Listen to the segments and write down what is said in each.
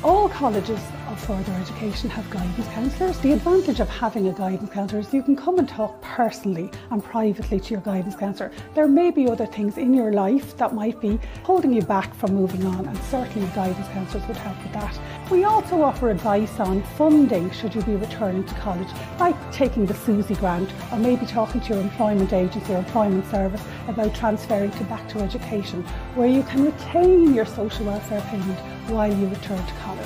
All colleges of further education have guidance counsellors. The advantage of having a guidance counsellor is you can come and talk personally and privately to your guidance counsellor. There may be other things in your life that might be holding you back from moving on, and certainly guidance counsellors would help with that. We also offer advice on funding should you be returning to college, like taking the SUSI grant or maybe talking to your employment agency or employment service about transferring back to education, where you can retain your social welfare payment while you return to college.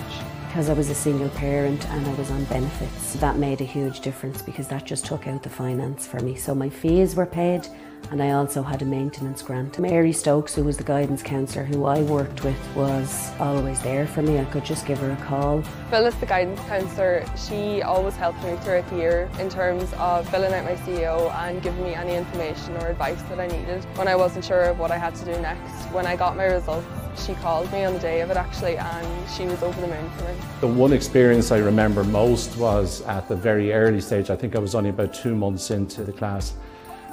Because I was a single parent and I was on benefits, that made a huge difference because that just took out the finance for me. So my fees were paid and I also had a maintenance grant. Mary Stokes, who was the guidance counsellor who I worked with, was always there for me. I could just give her a call. Phyllis, the guidance counsellor, she always helped me throughout the year in terms of filling out my CEO and giving me any information or advice that I needed when I wasn't sure of what I had to do next. When I got my results, she called me on the day of it actually, and she was over the moon for me. The one experience I remember most was at the very early stage. I think I was only about 2 months into the class,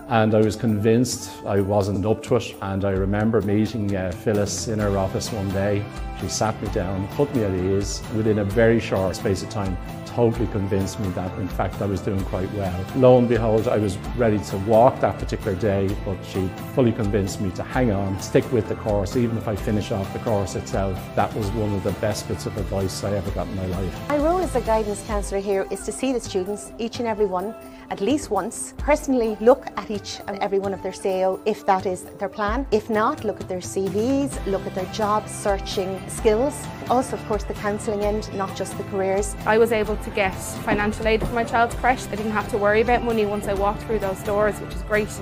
and I was convinced I wasn't up to it. And I remember meeting Phyllis in her office one day. She sat me down, put me at ease. Within a very short space of time, totally convinced me that in fact I was doing quite well. Lo and behold, I was ready to walk that particular day, but she fully convinced me to hang on, stick with the course, even if I finish off the course itself. That was one of the best bits of advice I ever got in my life. My role as a guidance counsellor here is to see the students, each and every one, at least once, personally look at each and every one of their CEO if that is their plan. If not, look at their CVs, look at their job searching skills. Also, of course, the counselling end, not just the careers. I was able to get financial aid for my child's creche. I didn't have to worry about money once I walked through those doors, which is great.